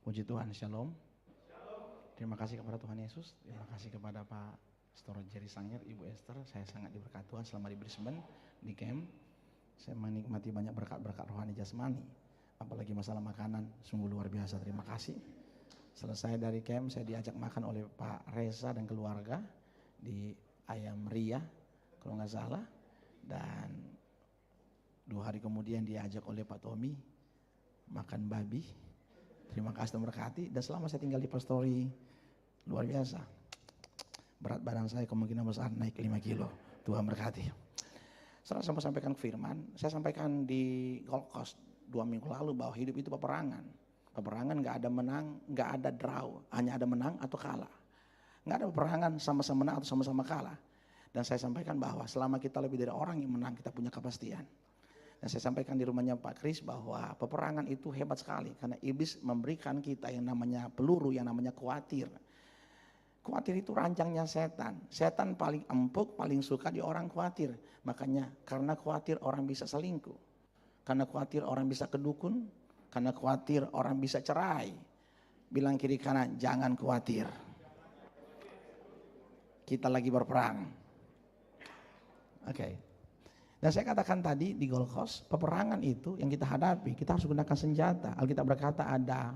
Puji Tuhan, Shalom. Terima kasih kepada Tuhan Yesus. Terima kasih kepada Pak Pastor Jerry Sanger, Ibu Esther. Saya sangat diberkati Tuhan selama di Brisbane, di camp. Saya menikmati banyak berkat-berkat rohani jasmani. Apalagi masalah makanan, sungguh luar biasa. Terima kasih. Selesai dari camp, saya diajak makan oleh Pak Reza dan keluarga di Ayam Ria, kalau nggak salah. Dan 2 hari kemudian diajak oleh Pak Tommy makan babi. Terima kasih dan berkati. Dan selama saya tinggal di Pastori, luar biasa. Berat badan saya kemungkinan besar naik 5 kilo. Tuhan berkati. Setelah saya sampaikan firman, saya sampaikan di Gold Coast 2 minggu lalu bahwa hidup itu peperangan. Peperangan gak ada menang, gak ada draw. Hanya ada menang atau kalah. Gak ada peperangan sama-sama menang atau sama-sama kalah. Dan saya sampaikan bahwa selama kita lebih dari orang yang menang, kita punya kepastian. Dan saya sampaikan di rumahnya Pak Kris bahwa peperangan itu hebat sekali. Karena iblis memberikan kita yang namanya peluru, yang namanya khawatir. Khawatir itu rancangnya setan. Setan paling empuk, paling suka di orang khawatir. Makanya karena khawatir orang bisa selingkuh. Karena khawatir orang bisa kedukun. Karena khawatir orang bisa cerai. Bilang kiri kanan, jangan khawatir. Kita lagi berperang. Oke. Dan saya katakan tadi di Gold Coast, peperangan itu yang kita hadapi, kita harus gunakan senjata. Alkitab berkata ada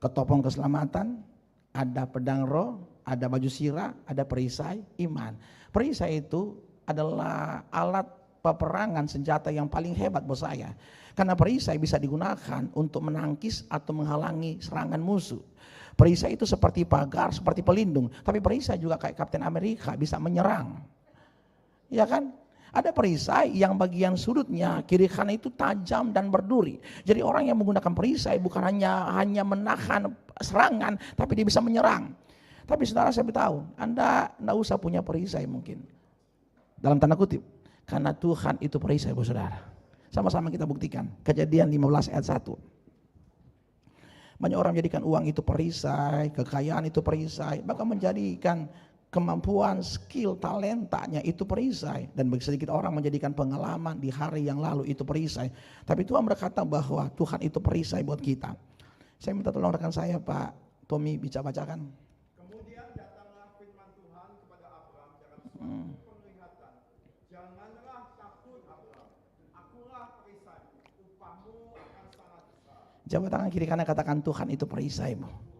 ketopong keselamatan, ada pedang roh, ada baju sirah, ada perisai iman. Perisai itu adalah alat peperangan senjata yang paling hebat buat saya. Karena perisai bisa digunakan untuk menangkis atau menghalangi serangan musuh. Perisai itu seperti pagar, seperti pelindung. Tapi perisai juga kayak Kapten Amerika bisa menyerang. Ya kan? Ada perisai yang bagian sudutnya kiri kanan itu tajam dan berduri. Jadi orang yang menggunakan perisai bukan hanya menahan serangan, tapi dia bisa menyerang. Tapi saudara saya beritahu, Anda tidak usah punya perisai mungkin. Dalam tanda kutip. Karena Tuhan itu perisai buat saudara. Sama-sama kita buktikan. Kejadian 15 ayat 1. Banyak orang menjadikan uang itu perisai, kekayaan itu perisai. Bahkan menjadikan kemampuan, skill, talentanya itu perisai. Dan bagi sedikit orang menjadikan pengalaman di hari yang lalu itu perisai. Tapi Tuhan berkata bahwa Tuhan itu perisai buat kita. Saya minta tolong rekan saya Pak Tommy bacakan. Kemudian datanglah firman Tuhan kepada Abraham dalam suatu penglihatan. Janganlah takut Abraham, akulah perisaimu, upahmu akan sangat besar. Jabat tangan kiri kanan katakan Tuhan itu perisaimu.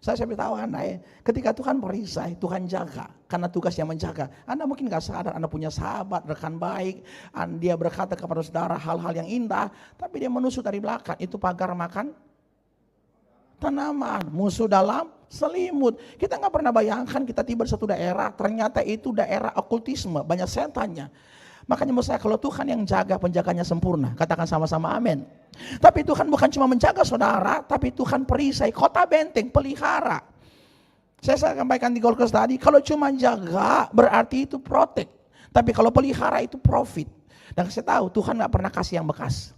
Saya beritahu Anda ketika Tuhan perisai, Tuhan jaga. Karena tugas yang menjaga. Anda mungkin gak sadar Anda punya sahabat, rekan baik. Dia berkata kepada saudara hal-hal yang indah. Tapi dia menusuk dari belakang. Itu pagar makan tanaman. Musuh dalam selimut. Kita gak pernah bayangkan kita tiba di satu daerah. Ternyata itu daerah okultisme. Banyak setannya. Makanya menurut saya kalau Tuhan yang jaga, penjaganya sempurna. Katakan sama-sama amin. Tapi Tuhan bukan cuma menjaga saudara, tapi Tuhan perisai, kota benteng, pelihara. Saya sampaikan di Gold Coast tadi, kalau cuma jaga berarti itu protect. Tapi kalau pelihara itu profit. Dan saya tahu Tuhan gak pernah kasih yang bekas.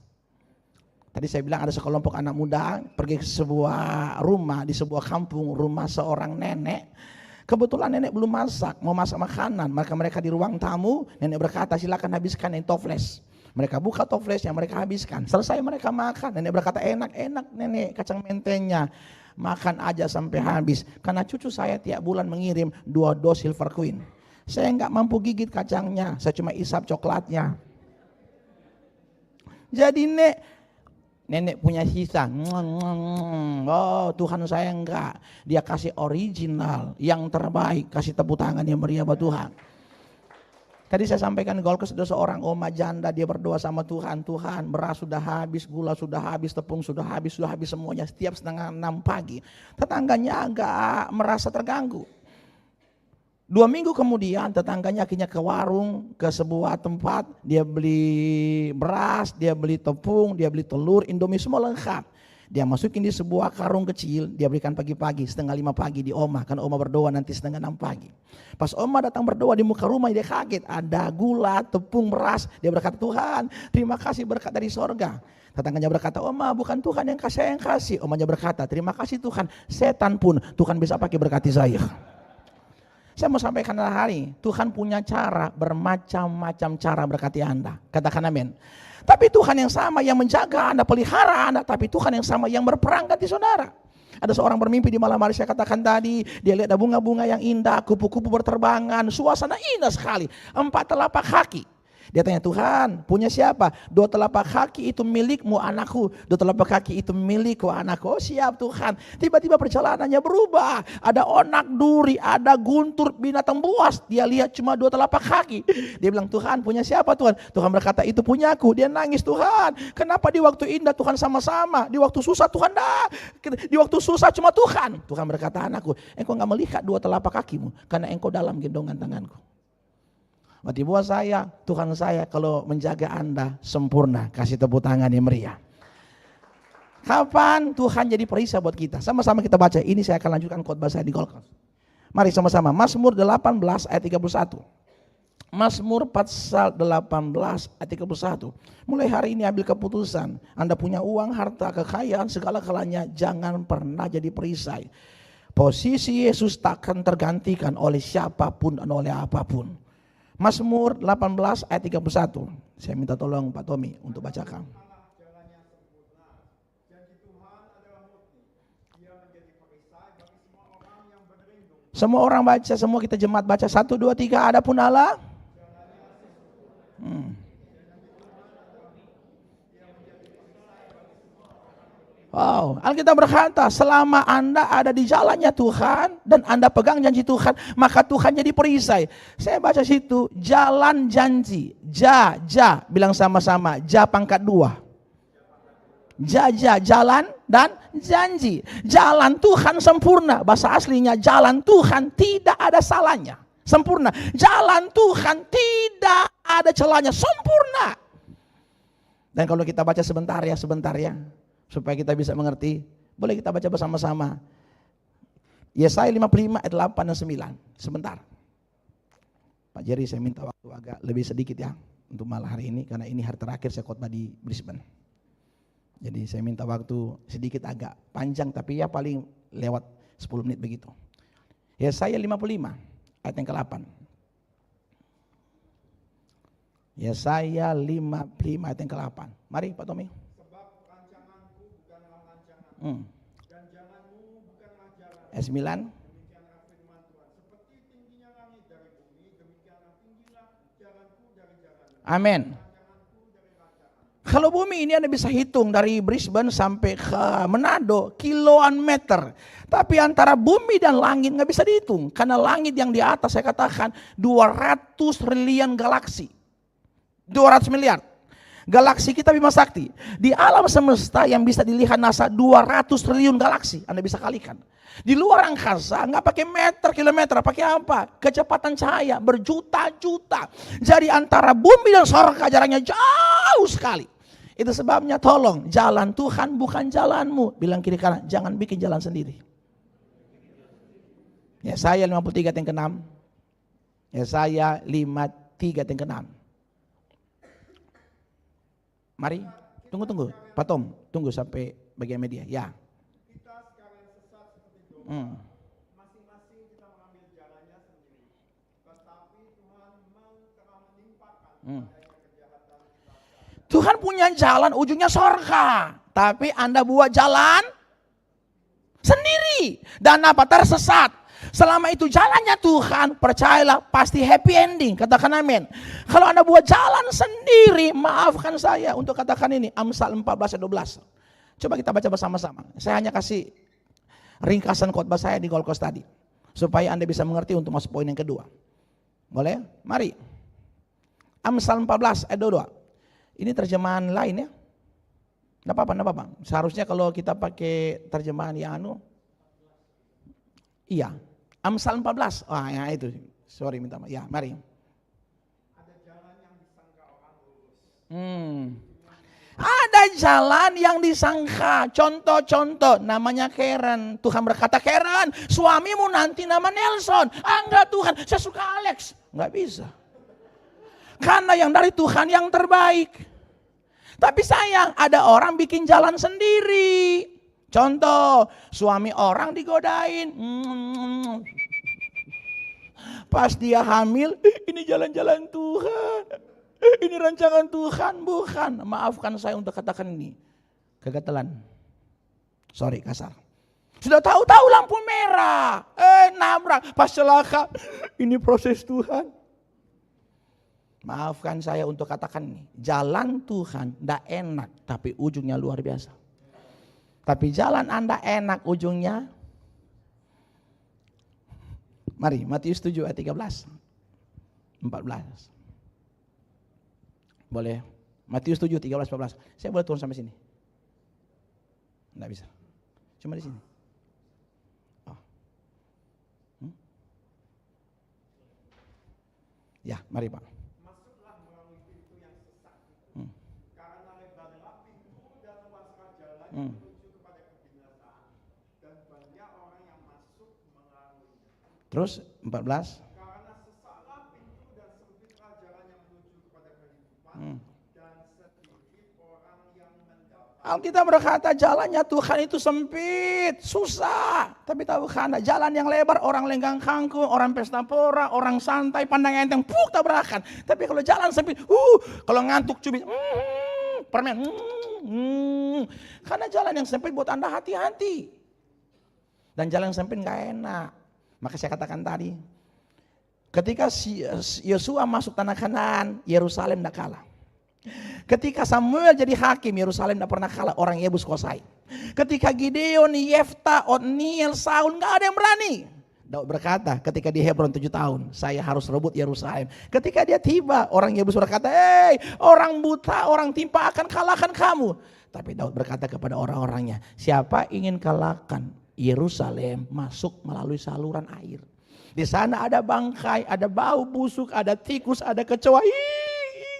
Tadi saya bilang ada sekelompok anak muda pergi ke sebuah rumah, di sebuah kampung, rumah seorang nenek. Kebetulan nenek belum masak, mau masak makanan. Maka mereka di ruang tamu, nenek berkata silakan habiskan yang toples. Mereka buka toplesnya, mereka habiskan. Selesai mereka makan, nenek berkata enak-enak nenek kacang mentenya. Makan aja sampai habis. Karena cucu saya tiap bulan mengirim 2 dos Silver Queen. Saya nggak mampu gigit kacangnya, saya cuma isap coklatnya. Jadi nenek punya sisa. Oh Tuhan saya enggak. Dia kasih original yang terbaik. Kasih tepuk tangan yang meriah buat Tuhan. Tadi saya sampaikan di Gold Coast ada seorang oma janda. Dia berdoa sama Tuhan. Tuhan beras sudah habis, gula sudah habis, tepung sudah habis semuanya. Setiap 5:30 pagi. Tetangganya agak merasa terganggu. 2 minggu kemudian tetangganya akhirnya ke warung, ke sebuah tempat, dia beli beras, dia beli tepung, dia beli telur, Indomie semua lengkap. Dia masukin di sebuah karung kecil, dia berikan pagi-pagi, 4:30 pagi di oma, kan oma berdoa nanti 5:30 pagi. Pas oma datang berdoa di muka rumah dia kaget, ada gula, tepung, beras, dia berkata Tuhan terima kasih berkat dari sorga. Tetangganya berkata oma bukan Tuhan yang kasih, saya yang kasih. Omanya berkata terima kasih Tuhan, setan pun Tuhan bisa pakai berkati saya. Saya mau sampaikan hari, Tuhan punya cara, bermacam-macam cara berkati Anda. Katakan amin. Tapi Tuhan yang sama yang menjaga Anda, pelihara Anda, tapi Tuhan yang sama yang berperang ganti saudara. Ada seorang bermimpi di malam hari, saya katakan tadi, dia lihat ada bunga-bunga yang indah, kupu-kupu berterbangan, suasana indah sekali, 4 telapak kaki. Dia tanya, Tuhan punya siapa? 2 telapak kaki itu milikmu anakku, 2 telapak kaki itu milikku anakku. Oh siap Tuhan. Tiba-tiba perjalanannya berubah. Ada onak duri, ada guntur, binatang buas. Dia lihat cuma 2 telapak kaki. Dia bilang, Tuhan punya siapa Tuhan? Tuhan berkata, itu punyaku. Dia nangis, Tuhan kenapa di waktu indah Tuhan sama-sama, di waktu susah Tuhan dah. Di waktu susah cuma Tuhan. Tuhan berkata, anakku, engkau gak melihat 2 telapak kakimu, karena engkau dalam gendongan tanganku. Berarti buat saya, Tuhan saya kalau menjaga Anda sempurna. Kasih tepuk tangan yang meriah. Kapan Tuhan jadi perisai buat kita? Sama-sama kita baca. Ini saya akan lanjutkan khotbah saya di Golkar. Mari sama-sama. Mazmur 18 ayat 31. Mazmur pasal 18 ayat 31. Mulai hari ini ambil keputusan. Anda punya uang, harta, kekayaan, segala-galanya, jangan pernah jadi perisai. Posisi Yesus takkan tergantikan oleh siapapun dan oleh apapun. Mazmur 18 ayat 31. Saya minta tolong Pak Tommy untuk bacakan. Semua orang baca, semua kita jemaat baca 1, 2, 3. Adapun Allah. Wow, Alkitab berkata, selama Anda ada di jalannya Tuhan dan Anda pegang janji Tuhan, maka Tuhan jadi perisai. Saya baca situ, jalan janji. Bilang sama-sama, pangkat 2. Jalan dan janji. Jalan Tuhan sempurna. Bahasa aslinya, jalan Tuhan tidak ada salahnya. Sempurna. Jalan Tuhan tidak ada celahnya. Sempurna. Dan kalau kita baca sebentar ya. Supaya kita bisa mengerti, boleh kita baca bersama-sama. Yesaya 55 ayat 8 dan 9. Sebentar. Pak Jerry, saya minta waktu agak lebih sedikit ya untuk malam hari ini, karena ini hari terakhir saya khotbah di Brisbane. Jadi saya minta waktu sedikit agak panjang, tapi ya paling lewat 10 menit begitu. Yesaya 55 ayat yang ke-8. Yesaya 55 ayat yang ke-8. Mari Pak Tommy. Dan jalanmu bukanlah jalan. Ayat 9. Demikianlah firman Tuhan. Seperti tingginya langit dari bumi, demikianlah tinggilah jalanku dari jalanmu. Amin. Kalau bumi ini Anda bisa hitung dari Brisbane sampai ke Manado, kiloan meter. Tapi antara bumi dan langit nggak bisa dihitung. Karena langit yang di atas saya katakan 200 triliun galaksi. 200 miliar. Galaksi kita Bima Sakti. Di alam semesta yang bisa dilihat NASA 200 triliun galaksi. Anda bisa kalikan. Di luar angkasa nggak pakai meter, kilometer, pakai apa? Kecepatan cahaya berjuta-juta. Jadi antara bumi dan surga jaraknya jauh sekali. Itu sebabnya tolong, jalan Tuhan bukan jalanmu. Bilang kiri kanan, jangan bikin jalan sendiri. Yesaya 53 yang ke-6. Yesaya 53 yang ke-6. Mari, tunggu, Pak Tom, tunggu sampai bagian media. Ya. Kita sekarang sesat seperti domba. Masing-masing kita mengambil jalannya sendiri. Tetapi Tuhan telah menimpakan kejahatan. Tuhan punya jalan ujungnya surga, tapi Anda buat jalan sendiri. Dan apa? Tersesat. Selama itu jalannya Tuhan, percayalah pasti happy ending. Katakan amin. Kalau Anda buat jalan sendiri, maafkan saya untuk katakan ini, Amsal 14 ayat 12. Coba kita baca bersama-sama. Saya hanya kasih ringkasan khotbah saya di Gold Coast tadi, supaya Anda bisa mengerti untuk masuk poin yang kedua. Boleh? Mari. Amsal 14 ayat 22. Ini terjemahan lain ya. Nggak apa-apa. Seharusnya kalau kita pakai terjemahan yang iya. Amsal 14. Ya itu. Sorry minta maaf. Ya, mari. Ada jalan yang disangka orang lurus. Ada jalan yang disangka. Contoh namanya Karen. Tuhan berkata, Karen, suamimu nanti nama Nelson. Enggak Tuhan, saya suka Alex. Enggak bisa. Karena yang dari Tuhan yang terbaik. Tapi sayang, ada orang bikin jalan sendiri. Contoh, suami orang digodain. Pas dia hamil, ini jalan-jalan Tuhan. Ini rancangan Tuhan, bukan. Maafkan saya untuk katakan ini. Kegatelan. Sorry, kasar. Sudah tahu-tahu lampu merah. Nabrak. Pas celaka. Ini proses Tuhan. Maafkan saya untuk katakan ini. Jalan Tuhan tidak enak, tapi ujungnya luar biasa. Tapi jalan Anda enak, ujungnya. Mari, Matius 7 ayat 13. 14. Boleh. Matius 7, 13, 14. Saya boleh turun sampai sini? Enggak bisa. Cuma di sini. Oh. Ya, mari Pak. Masuklah melalui pintu yang sesak itu. Karena lebarlah pintu dan luaskah jalan yang menuju kepada kebinasaan. Dan banyak orang yang masuk melaluinya. Terus 14. Karena sesaklah pintu dan sempitlah jalan yang menuju kepada kehidupan. Dan sedikit orang yang mendapat. Alkitab berkata jalannya Tuhan itu sempit, susah. Tapi tahukah Anda, jalan yang lebar, orang lenggang kangkung, orang pesta pora, orang santai, pandang enteng, tabrakan. Tapi kalau jalan sempit, kalau ngantuk cubit, permen, karena jalan yang sempit buat Anda hati-hati. Dan jalan yang sempit gak enak. Maka saya katakan tadi, ketika Yosua masuk tanah Kanaan, Yerusalem tidak kalah. Ketika Samuel jadi hakim, Yerusalem tidak pernah kalah, orang Yebus kuasai. Ketika Gideon, Yefta, Otniel, Saul, gak ada yang berani. Daud berkata ketika di Hebron 7 tahun, saya harus rebut Yerusalem. Ketika dia tiba, orang Yebus berkata, orang buta, orang timpa akan kalahkan kamu. Tapi Daud berkata kepada orang-orangnya, siapa ingin kalahkan Yerusalem, masuk melalui saluran air. Di sana ada bangkai, ada bau busuk, ada tikus, ada kecoa.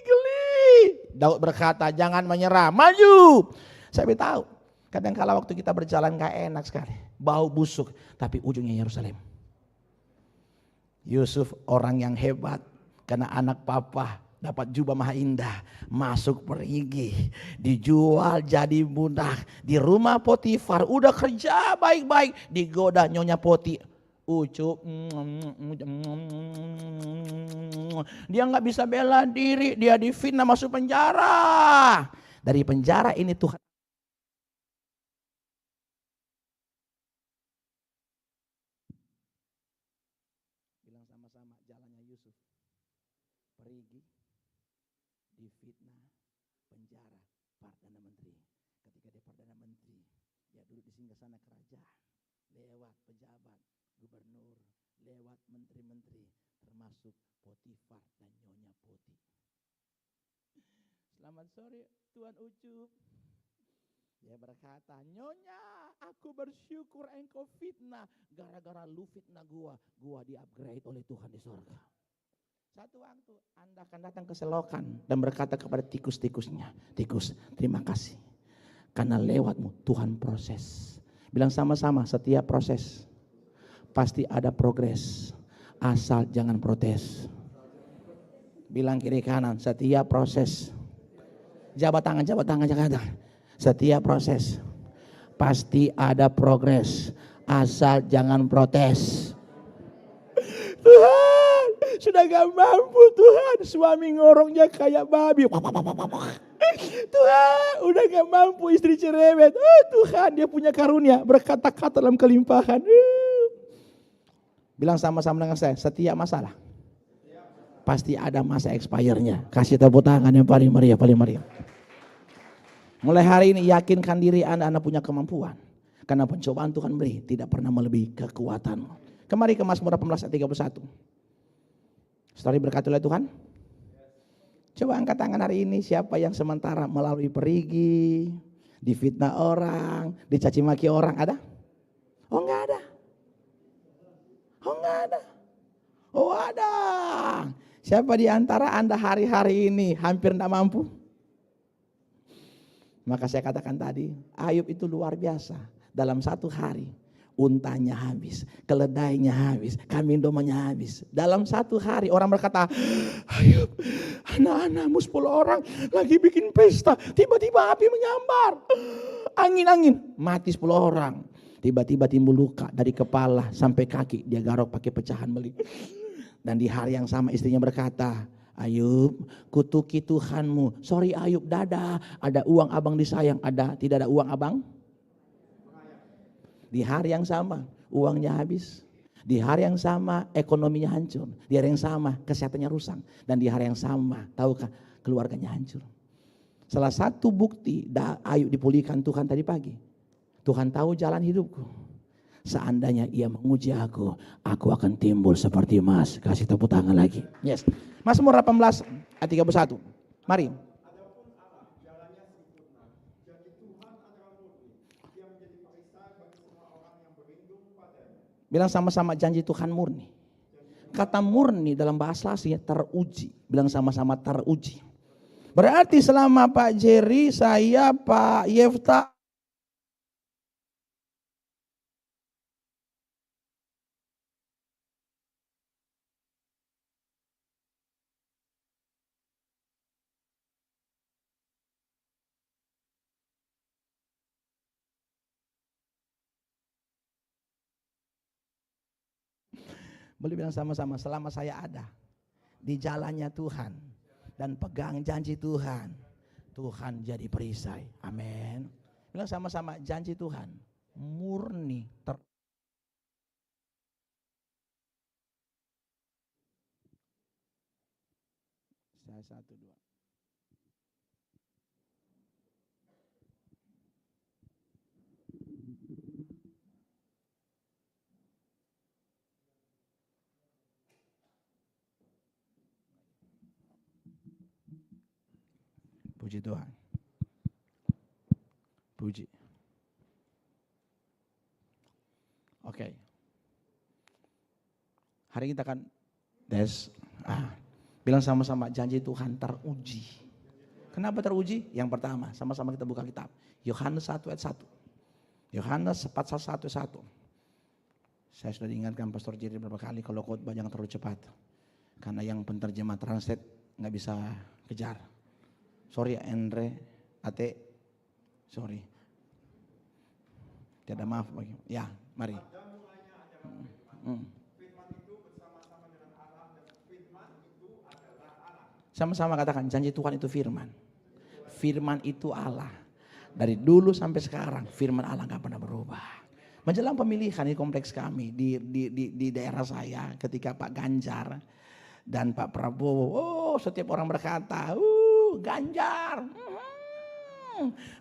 Geli. Daud berkata, jangan menyerah, maju. Saya tahu, kadang-kala waktu kita berjalan gak enak sekali, bau busuk, tapi ujungnya Yerusalem. Yusuf orang yang hebat, karena anak papa dapat jubah maha indah, masuk perigi, dijual jadi budak di rumah Potifar, udah kerja baik-baik, digoda nyonya Poti, ucup, dia nggak bisa bela diri, dia difitnah masuk penjara. Dari penjara ini Tuhan bilang sama-sama jalannya Yusuf, perigi, difitnah, penjara, Perdana Menteri. Ketika dia Perdana Menteri, dia duduk di singgasana kerajaan, lewat pejabat, gubernur, lewat menteri-menteri, termasuk Potifar dan nyonya Poti. Selamat sore Tuan Ucup. Dia berkata, nyonya, aku bersyukur engkau fitnah, gara-gara lu fitnah gua di upgrade oleh Tuhan di surga. Satu waktu Anda akan datang ke selokan dan berkata kepada tikus-tikusnya, tikus terima kasih karena lewatmu Tuhan proses. Bilang sama-sama, setiap proses pasti ada progres, asal jangan protes. Bilang kiri kanan, setiap proses, jabat tangan. Setiap proses pasti ada progres, asal jangan protes. Tuhan, sudah gak mampu Tuhan, suami ngorongnya kayak babi. Tuhan, udah gak mampu, istri cerewet. Tuhan, dia punya karunia berkata-kata dalam kelimpahan. Bilang sama-sama dengan saya, setiap masalah pasti ada masa expire-nya. Kasih tepuk tangan yang paling meriah, Mulai hari ini yakinkan diri Anda punya kemampuan. Karena pencobaan Tuhan beri tidak pernah melebihi kekuatanmu. Kemari ke Mazmur 18 ayat 31. Story berkati oleh Tuhan. Coba angkat tangan hari ini, siapa yang sementara melalui perigi, difitnah orang, dicaci maki orang, ada? Oh enggak ada. Oh ada. Siapa di antara Anda hari-hari ini hampir tidak mampu? Maka saya katakan tadi, Ayub itu luar biasa. Dalam satu hari, untanya habis, keledainya habis, kambing domanya habis. Dalam satu hari orang berkata, Ayub, anak-anakmu 10 orang lagi bikin pesta, tiba-tiba api menyambar. Angin, mati 10 orang. Tiba-tiba timbul luka dari kepala sampai kaki, dia garuk pakai pecahan beling. Dan di hari yang sama istrinya berkata, Ayub, kutuki Tuhanmu. Sorry Ayub, dadah. Ada uang abang disayang, ada. Tidak ada uang abang? Di hari yang sama, uangnya habis. Di hari yang sama, ekonominya hancur. Di hari yang sama, kesehatannya rusak. Dan di hari yang sama, tahukah, keluarganya hancur. Salah satu bukti Ayub dipulihkan Tuhan tadi pagi. Tuhan tahu jalan hidupku. Seandainya ia menguji aku akan timbul seperti emas. Kasih tepuk tangan lagi. Yes. Mazmur 18 ayat 31. Mari. Adapun Allah jalannya sempurna, janji Tuhan adalah murni, dia menjadi perisai bagi semua orang yang berlindung padanya. Bilang sama-sama, janji Tuhan murni. Kata murni dalam bahasa aslinya teruji. Bilang sama-sama, teruji. Berarti selama Pak Jerry, saya, Pak Yefta, boleh bilang sama-sama, selama saya ada di jalannya Tuhan dan pegang janji Tuhan, Tuhan jadi perisai. Amin. Bilang sama-sama, janji Tuhan murni. Saya 1, 2. Puji Tuhan. Puji. Oke. Hari kita akan bilang sama-sama, janji Tuhan teruji. Kenapa teruji? Yang pertama, sama-sama kita buka kitab. Yohanes 1 ayat 1. Yohanes 4:1. Saya sudah diingatkan Pastor Jerry beberapa kali, kalau khotbah jangan terlalu cepat. Karena yang penterjemah translate nggak bisa kejar. Sorry Andre, Ate, sorry. Tiada maaf bagi. Ya, mari. Firman itu bersama-sama dengan Allah dan firman itu adalah Allah. Sama-sama katakan, janji Tuhan itu firman. Firman itu Allah. Dari dulu sampai sekarang, firman Allah gak pernah berubah. Menjelang pemilihan di kompleks kami, di daerah saya, ketika Pak Ganjar dan Pak Prabowo, setiap orang berkata, Ganjar.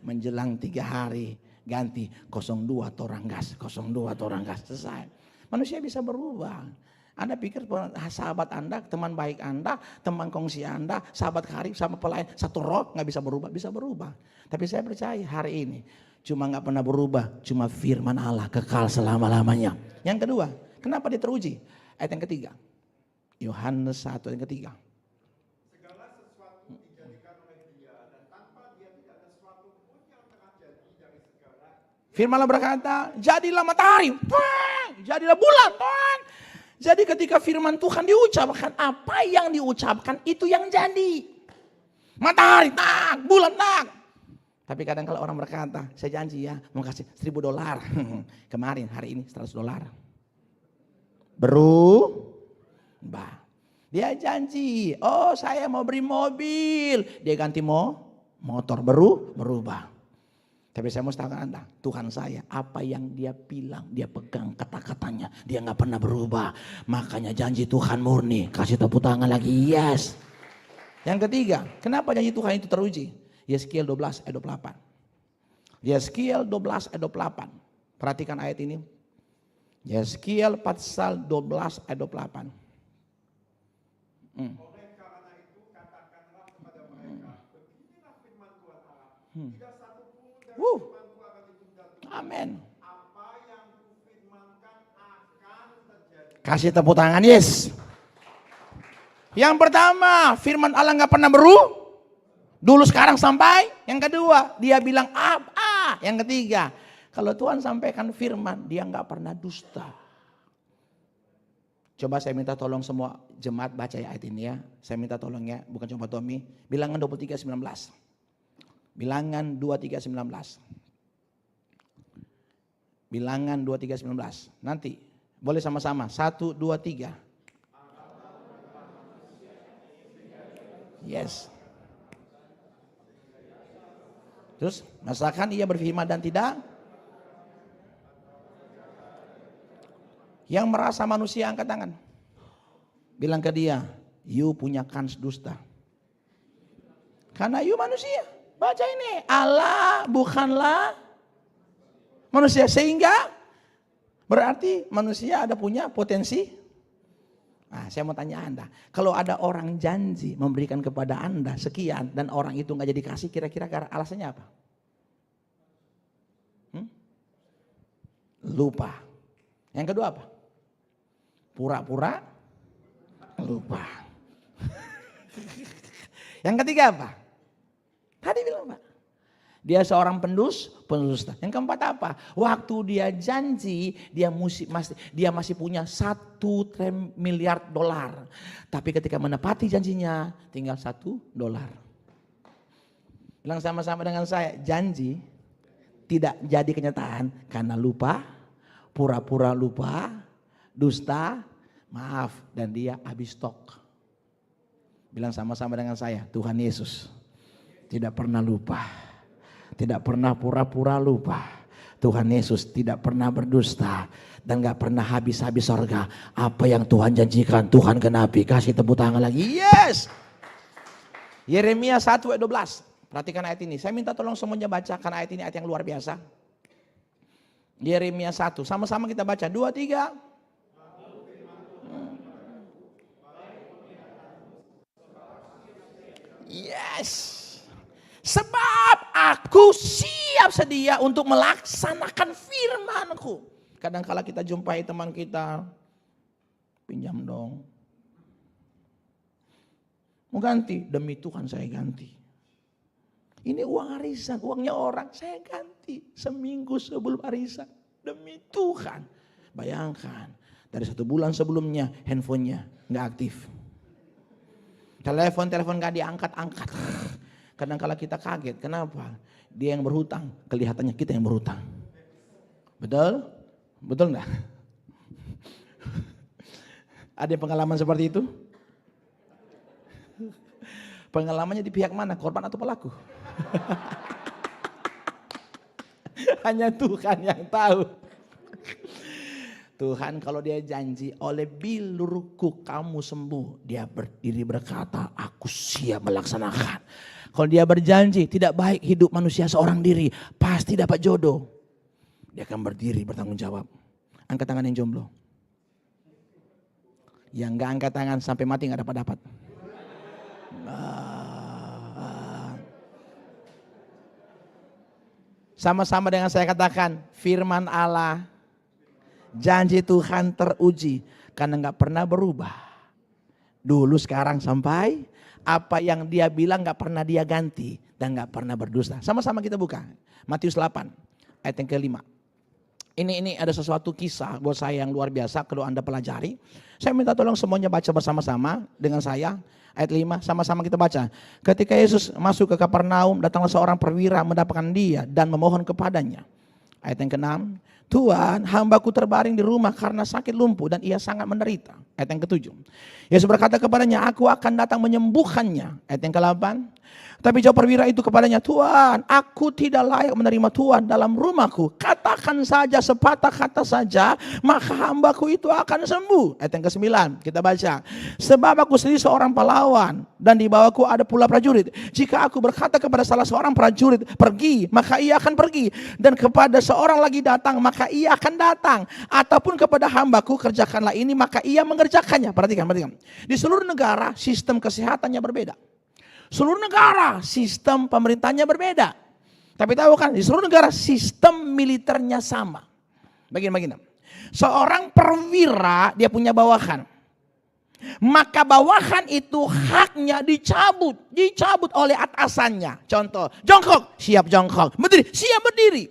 Menjelang 3 hari, ganti 02 Toranggas, 02 Toranggas, selesai. Manusia bisa berubah. Anda pikir sahabat Anda, teman baik Anda, teman kongsi Anda, sahabat karib sama pelayan, satu roh gak bisa berubah? Bisa berubah. Tapi saya percaya hari ini cuma gak pernah berubah, cuma firman Allah kekal selama-lamanya. Yang kedua, kenapa dia teruji? Ayat yang ketiga, Yohanes 1 ayat yang ketiga. Segala sesuatu dijadikan oleh dia dan tanpa dia tidak ada sesuatu pun yang telah jadi dari segala. Firman Allah berkata, jadilah matahari, jadilah bulan. Jadi ketika firman Tuhan diucapkan, apa yang diucapkan itu yang jadi. Matahari, tak, bulan, tak. Tapi kadang kalau orang berkata, saya janji ya mau kasih $1.000. Kemarin, hari ini $100. Berubah. Dia janji, saya mau beri mobil. Dia ganti motor, berubah. Tapi saya mau katakan Anda, Tuhan saya, apa yang dia bilang, dia pegang kata-katanya. Dia gak pernah berubah. Makanya janji Tuhan murni. Kasih tepuk tangan lagi, yes. Yang ketiga, kenapa janji Tuhan itu teruji? Yeskiel 12 ayat 28. Yeskiel 12 ayat 28. Perhatikan ayat ini. Yeskiel pasal 12 ayat 28. Oleh karena itu katakanlah kepada mereka, beginilah firman Tuhan Allah. Tidak satu pun dari firmanku akan ditunda-tunda. Amin. Apa yang kufirmankan akan terjadi. Kasih tepuk tangan, yes. Yang pertama, firman Allah gak pernah berubah. Dulu, sekarang, sampai. Yang kedua, dia bilang apa. Yang ketiga, kalau Tuhan sampaikan firman, dia gak pernah dusta. Coba saya minta tolong semua jemaat baca ayat ini ya. Saya minta tolong ya, bukan cuma Tommy. Bilangan 23:19. Bilangan 23:19. Bilangan 23:19. Nanti boleh sama-sama. 1, 2, 3. Yes. Terus, masakan ia berfirman dan tidak. Yang merasa manusia angkat tangan. Bilang ke dia, you punya kans dusta. Karena you manusia. Baca ini, Allah bukanlah manusia. Sehingga berarti manusia ada punya potensi. Nah, saya mau tanya Anda, kalau ada orang janji memberikan kepada Anda sekian dan orang itu nggak jadi kasih, kira-kira alasannya apa? Lupa. Yang kedua apa? Pura-pura lupa. Yang ketiga apa? Tadi bilang Pak, dia seorang pendusta. Yang keempat apa? Waktu dia janji, dia masih punya $1 miliar. Tapi ketika menepati janjinya, tinggal $1. Bilang sama-sama dengan saya, janji tidak jadi kenyataan karena lupa, pura-pura lupa, dusta, maaf, dan dia habis stok. Bilang sama-sama dengan saya, Tuhan Yesus tidak pernah lupa, tidak pernah pura-pura lupa. Tuhan Yesus tidak pernah berdusta dan gak pernah habis-habis surga. Apa yang Tuhan janjikan, Tuhan genapi. Kasih tepuk tangan lagi. Yes. Yeremia 1 ayat 12. Perhatikan ayat ini. Saya minta tolong semuanya baca karena ayat ini ayat yang luar biasa. Yeremia 1. Sama-sama kita baca. 2, 3. Yes. Sebab aku siap sedia untuk melaksanakan firman-Ku. Kadang-kala kita jumpai teman kita, pinjam dong. Mau ganti, demi Tuhan saya ganti. Ini uang arisan, uangnya orang, saya ganti seminggu sebelum arisan. Demi Tuhan. Bayangkan, dari 1 bulan sebelumnya handphonenya nggak aktif. Telepon gak diangkat-angkat. Kadang-kala kita kaget, kenapa? Dia yang berhutang, kelihatannya kita yang berhutang. Betul? Betul enggak? Ada pengalaman seperti itu? Pengalamannya di pihak mana? Korban atau pelaku? Hanya Tuhan yang tahu. Tuhan kalau dia janji oleh bilurku kamu sembuh. Dia berdiri berkata aku siap melaksanakan. Kalau dia berjanji tidak baik hidup manusia seorang diri. Pasti dapat jodoh. Dia akan berdiri bertanggung jawab. Angkat tangan yang jomblo. Yang gak angkat tangan sampai mati gak dapat-dapat. Sama-sama dengan saya katakan firman Allah. Janji Tuhan teruji karena gak pernah berubah. Dulu sekarang sampai apa yang dia bilang gak pernah dia ganti dan gak pernah berdusta. Sama-sama kita buka Matius 8 ayat yang ke-5. Ini ada sesuatu kisah buat saya yang luar biasa kalau Anda pelajari. Saya minta tolong semuanya baca bersama-sama dengan saya. Ayat 5 sama-sama kita baca. Ketika Yesus masuk ke Kapernaum, datanglah seorang perwira mendapatkan dia dan memohon kepadanya. Ayat yang ke-6. Tuhan, hambaku terbaring di rumah karena sakit lumpuh dan ia sangat menderita. Ayat yang ke-7. Yesus berkata kepadanya, aku akan datang menyembuhkannya. Ayat yang ke-8. Tapi jawab perwira itu kepadanya, Tuhan, aku tidak layak menerima Tuhan dalam rumahku. Katakan saja sepatah kata saja, maka hambaku itu akan sembuh. Ayat yang ke-9 kita baca. Sebab aku sendiri seorang pahlawan dan di bawahku ada pula prajurit. Jika aku berkata kepada salah seorang prajurit, pergi, maka ia akan pergi. Dan kepada seorang lagi datang, maka ia akan datang. Ataupun kepada hambaku, kerjakanlah ini, maka ia mengerjakannya. Perhatikan. Di seluruh negara sistem kesehatannya berbeda. Seluruh negara sistem pemerintahnya berbeda. Tapi tahu kan di seluruh negara sistem militernya sama. Begini. Seorang perwira dia punya bawahan. Maka bawahan itu haknya dicabut oleh atasannya. Contoh, jongkok, siap jongkok. Berdiri, siap berdiri.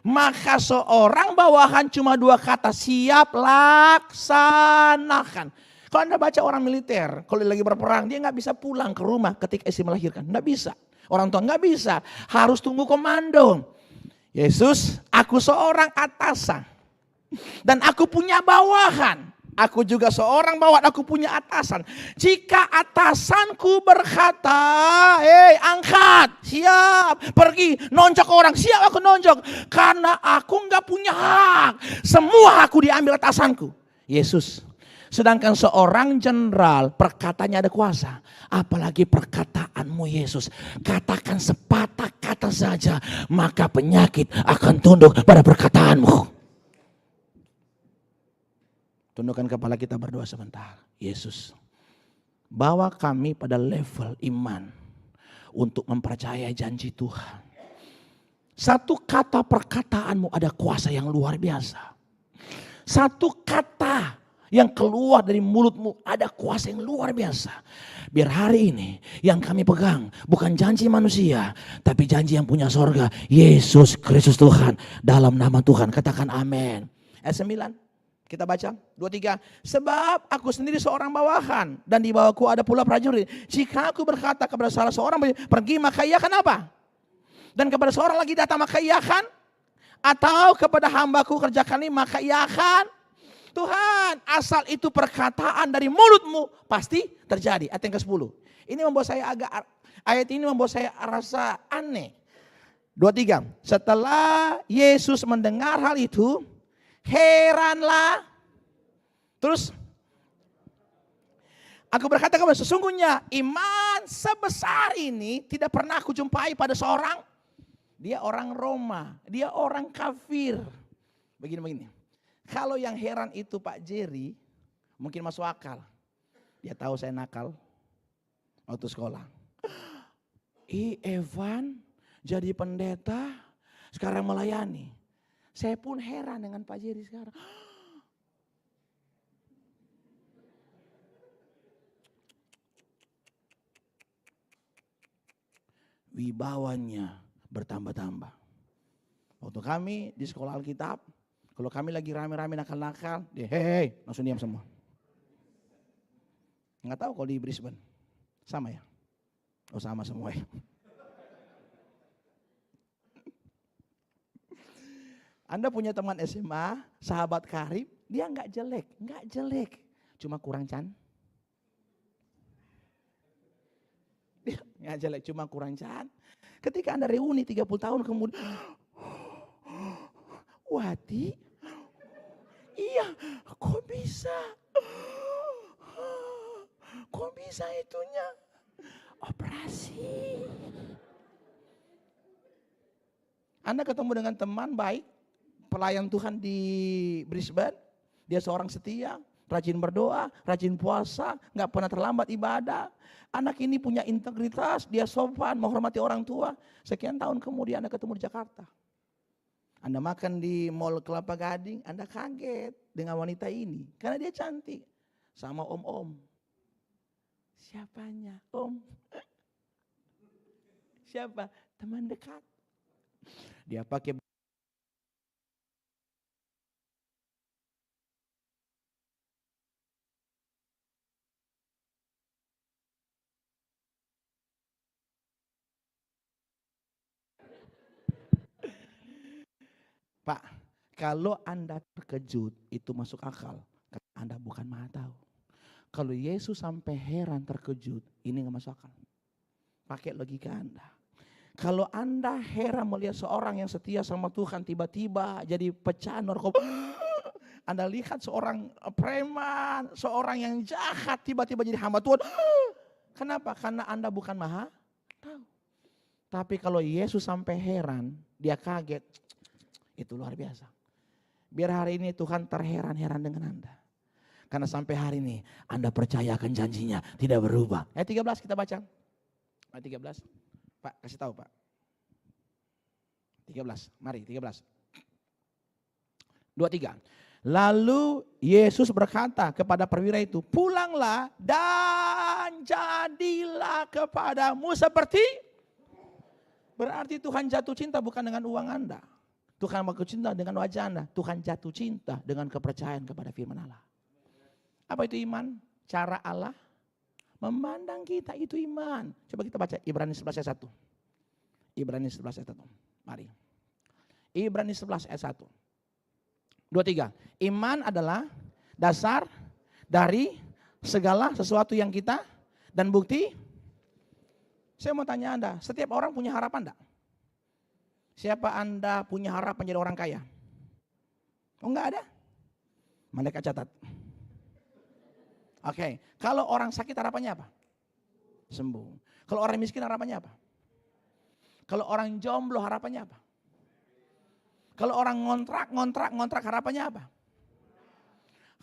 Maka seorang bawahan cuma 2 kata, siap laksanakan. Kalau Anda baca orang militer, kalau lagi berperang, dia nggak bisa pulang ke rumah ketika istri melahirkan. Nggak bisa. Orang tua nggak bisa. Harus tunggu komando. Yesus, aku seorang atasan. Dan aku punya bawahan. Aku juga seorang bawahan, aku punya atasan. Jika atasanku berkata, angkat, siap, pergi, nonjok orang, siap aku nonjok. Karena aku nggak punya hak. Semua aku diambil atasanku. Yesus. Sedangkan seorang jenderal perkataannya ada kuasa. Apalagi perkataanmu Yesus. Katakan sepatah kata saja, maka penyakit akan tunduk pada perkataanmu. Tundukkan kepala kita, berdoa sebentar. Yesus, bawa kami pada level iman untuk mempercayai janji Tuhan. Satu kata perkataanmu ada kuasa yang luar biasa. Satu kata yang keluar dari mulutmu ada kuasa yang luar biasa. Biar hari ini yang kami pegang bukan janji manusia, tapi janji yang punya sorga, Yesus Kristus Tuhan. Dalam nama Tuhan katakan amin. Ayat 9. Kita baca 23. Sebab aku sendiri seorang bawahan dan di bawahku ada pula prajurit. Jika aku berkata kepada salah seorang pergi, maka ia akan apa? Dan kepada seorang lagi datang, maka ia akan? Atau kepada hambaku kerjakan ini, maka ia akan? Tuhan, asal itu perkataan dari mulutmu pasti terjadi. Ayat yang ke-10. Ini membuat saya ayat ini membuat saya rasa aneh. 23. Setelah Yesus mendengar hal itu, heranlah. Terus aku berkata kepada sesungguhnya iman sebesar ini tidak pernah aku jumpai pada seorang. Dia orang Roma, dia orang kafir. Begini. Kalau yang heran itu Pak Jerry, mungkin masuk akal. Dia tahu saya nakal waktu sekolah. Evan jadi pendeta, sekarang melayani. Saya pun heran dengan Pak Jerry sekarang. Wibawanya bertambah-tambah. Waktu kami di sekolah Alkitab, kalau kami lagi rame-rame nakal-nakal, dia hei, langsung diam semua. Nggak tahu kalau di Brisbane, sama ya? Oh sama semua ya. Anda punya teman SMA, sahabat karib, dia nggak jelek, cuma kurang cantik. Dia nggak jelek, cuma kurang cantik. Ketika Anda reuni 30 tahun kemudian, Wati, iya, kok bisa itunya operasi. Anda ketemu dengan teman baik, pelayan Tuhan di Brisbane, dia seorang setia, rajin berdoa, rajin puasa, nggak pernah terlambat ibadah. Anak ini punya integritas, dia sopan, menghormati orang tua. Sekian tahun kemudian Anda ketemu di Jakarta. Anda makan di Mall Kelapa Gading, Anda kaget dengan wanita ini. Karena dia cantik. Sama om-om. Siapanya? Om. Siapa? Teman dekat. Dia pakai Pak, kalau Anda terkejut itu masuk akal. Karena Anda bukan maha tahu. Kalau Yesus sampai heran terkejut, ini gak masuk akal. Pakai logika Anda. Kalau Anda heran melihat seorang yang setia sama Tuhan tiba-tiba jadi pecahan narkoba. Anda lihat seorang preman, seorang yang jahat tiba-tiba jadi hamba Tuhan. Kenapa? Karena Anda bukan maha tahu. Tapi kalau Yesus sampai heran, dia kaget. Itu luar biasa. Biar hari ini Tuhan terheran-heran dengan Anda. Karena sampai hari ini Anda percaya akan janjinya, tidak berubah. Ayat 13 kita baca. Ayat 13. Pak, kasih tahu Pak. 13, mari 13. 23. Lalu Yesus berkata kepada perwira itu, pulanglah dan jadilah kepadamu seperti. Berarti Tuhan jatuh cinta bukan dengan uang Anda. Tuhan jatuh cinta dengan wajah Anda. Tuhan jatuh cinta dengan kepercayaan kepada firman Allah. Apa itu iman? Cara Allah memandang kita, itu iman. Coba kita baca Ibrani 11 ayat 1. Ibrani 11 ayat 1. Mari. Ibrani 11 ayat 1. 23. Iman adalah dasar dari segala sesuatu yang kita, dan bukti, saya mau tanya Anda, setiap orang punya harapan enggak? Siapa Anda punya harapan jadi orang kaya? Oh enggak ada? Malaikat catat. Oke, kalau orang sakit harapannya apa? Sembuh. Kalau orang miskin harapannya apa? Kalau orang jomblo harapannya apa? Kalau orang ngontrak harapannya apa?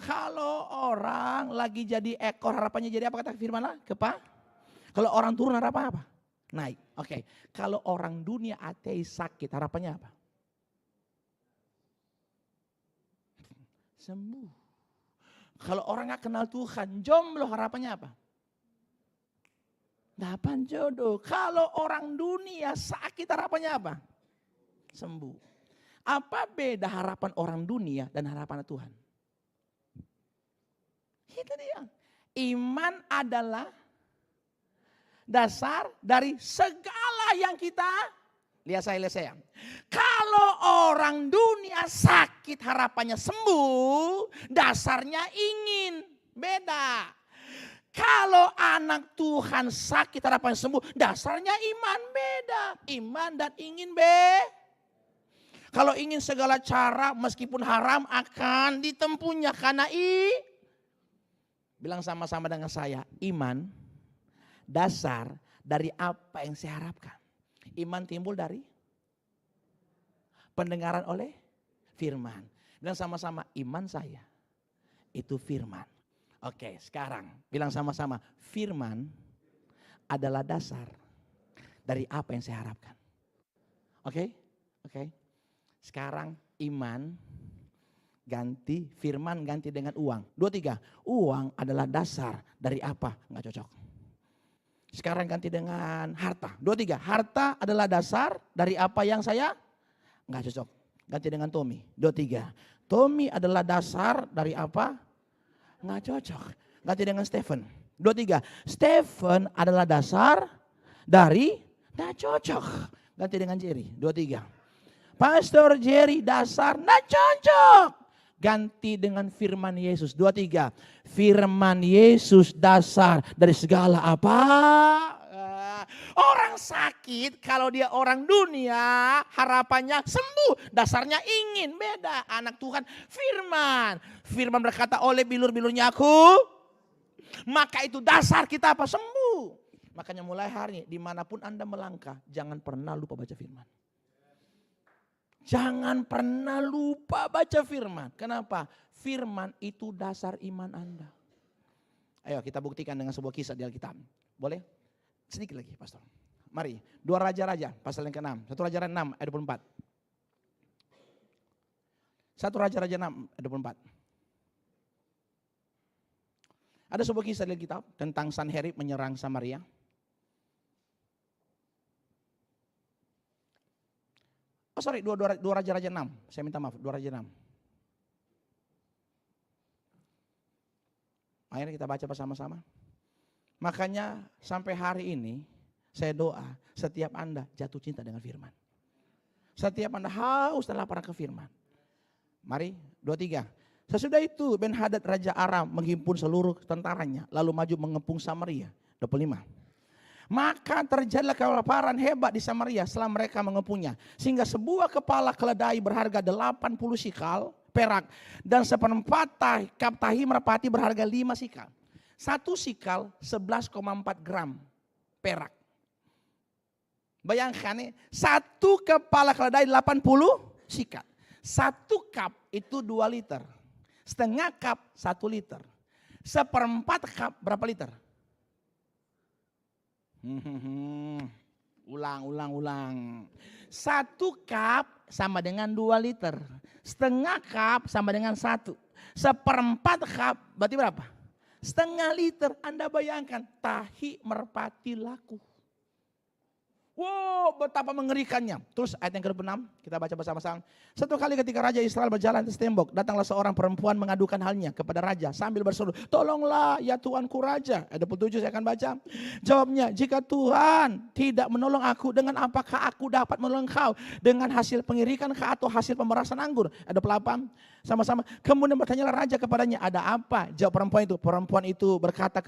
Kalau orang lagi jadi ekor harapannya jadi apa kata firman Allah? Kalau orang turun harapan apa? Naik. Oke. Kalau orang dunia ateis sakit harapannya apa? Sembuh. Kalau orang gak kenal Tuhan, jomblo harapannya apa? Dapat jodoh. Kalau orang dunia sakit harapannya apa? Sembuh. Apa beda harapan orang dunia dan harapan Tuhan? Itu dia. Iman adalah dasar dari segala yang kita, lihat saya. Kalau orang dunia sakit harapannya sembuh, dasarnya ingin. Beda. Kalau anak Tuhan sakit harapannya sembuh, dasarnya iman. Beda. Iman dan ingin Kalau ingin segala cara meskipun haram akan ditempuhnya karena bilang sama-sama dengan saya, iman dasar dari apa yang saya harapkan. Iman timbul dari pendengaran oleh firman. Bilang sama-sama, iman saya itu firman. Oke, sekarang bilang sama-sama, firman adalah dasar dari apa yang saya harapkan. Oke. Sekarang iman ganti, firman ganti dengan uang. 2, 3. Uang adalah dasar dari apa? Enggak cocok. Sekarang ganti dengan harta. 2, 3. Harta adalah dasar dari apa yang saya? Enggak cocok. Ganti dengan Tommy. 2, 3. Tommy adalah dasar dari apa? Enggak cocok. Ganti dengan Stephen. 2, 3. Stephen adalah dasar dari enggak cocok. Ganti dengan Jerry. 2, 3. Pastor Jerry dasar enggak cocok. Ganti dengan firman Yesus. 2, 3. Firman Yesus dasar dari segala apa? Orang sakit kalau dia orang dunia harapannya sembuh. Dasarnya ingin. Beda. Anak Tuhan firman. Firman berkata oleh bilur-bilurnya aku. Maka itu dasar kita apa? Sembuh. Makanya mulai hari ini dimanapun Anda melangkah jangan pernah lupa baca firman. Jangan pernah lupa baca firman. Kenapa? Firman itu dasar iman Anda. Ayo kita buktikan dengan sebuah kisah di Alkitab. Boleh? Sedikit lagi pastor. Mari. 2 Raja-Raja pasal yang ke-6. 1 Raja-Raja 6 ayat 24. 1 Raja-Raja 6 ayat 24. Ada sebuah kisah di Alkitab tentang Sanherib menyerang Samaria. Oh sorry, 2 Raja-Raja 6. Saya minta maaf, 2 Raja 6. Akhirnya kita baca bersama-sama. Makanya sampai hari ini saya doa setiap Anda jatuh cinta dengan firman. Setiap Anda haus dan lapar ke firman. Mari, 2, 3. Sesudah itu Ben-Hadad Raja Aram menghimpun seluruh tentaranya lalu maju mengepung Samaria. 25. Maka terjadilah kelaparan hebat di Samaria setelah mereka mengepungnya. Sehingga sebuah kepala keledai berharga 80 sikal perak. Dan seperempat kap tahi merpati berharga 5 sikal. 1 sikal 11,4 gram perak. Bayangkan nih, 1 kepala keledai 80 sikal. 1 kap itu 2 liter. Setengah kap 1 liter. Seperempat kap berapa liter? Ulang. 1 cup sama dengan 2 liter. Setengah cup sama dengan 1. Seperempat cup berarti berapa? Setengah liter. Anda bayangkan tahi merpati laku. Wow, betapa mengerikannya. Terus ayat yang ke-6, kita baca bersama-sama. Satu kali ketika Raja Israel berjalan di tembok, datanglah seorang perempuan mengadukan halnya kepada Raja sambil berseru, tolonglah ya Tuanku Raja. Ayat 27 saya akan baca. Jawabnya, jika Tuhan tidak menolong aku, dengan apakah aku dapat menolong kau? Dengan hasil pengirikan kah atau hasil pemerasan anggur? Ayat 28, sama-sama. Kemudian bertanyalah Raja kepadanya, ada apa? Jawab perempuan itu berkata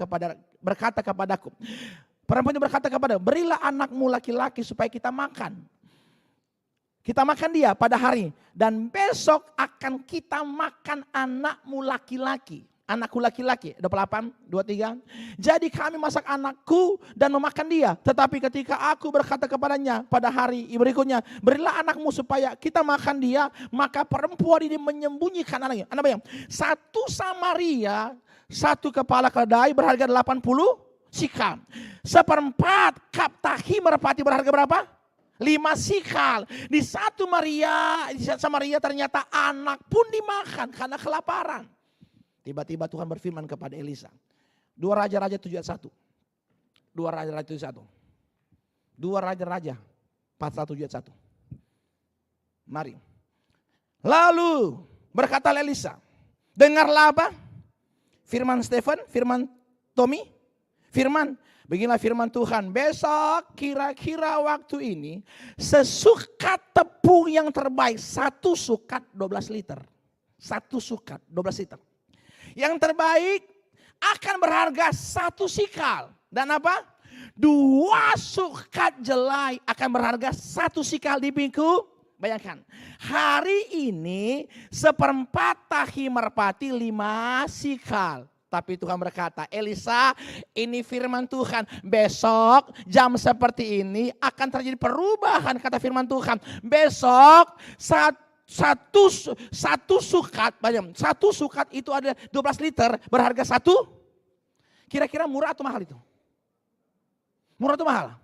kepadaku. Perempuan itu berkata kepada, berilah anakmu laki-laki supaya kita makan. Kita makan dia pada hari. Dan besok akan kita makan anakmu laki-laki. Anakku laki-laki. 28, 23. Jadi kami masak anakku dan memakan dia. Tetapi ketika aku berkata kepadanya pada hari berikutnya, berilah anakmu supaya kita makan dia. Maka perempuan ini menyembunyikan anaknya. Anda bayang, satu Samaria, satu kepala keledai berharga 80 sikal. Seperempat kap tahi merpati berharga berapa? 5 sikal. Di Samaria ternyata anak pun dimakan karena kelaparan. Tiba-tiba Tuhan berfirman kepada Elisa. 2 Raja-Raja 7:1. 2 Raja-Raja 7:1. 2 Raja-Raja 41:1. Mari. Lalu berkata Elisa, dengarlah apa? Firman Stephen, firman Tommy. Firman, beginilah firman Tuhan, besok kira-kira waktu ini sesukat tepung yang terbaik, 1 sukat 12 liter. 1 sukat 12 liter. Yang terbaik akan berharga 1 sikal. Dan apa? 2 sukat jelai akan berharga 1 sikal di bingku. Bayangkan, hari ini seperempat tahi merpati 5 sikal. Tapi Tuhan berkata, Elisa, ini firman Tuhan. Besok jam seperti ini akan terjadi perubahan, kata firman Tuhan. Besok satu sukat, bayang, 1 sukat itu ada 12 liter, berharga 1. Kira-kira murah atau mahal itu? Murah atau mahal?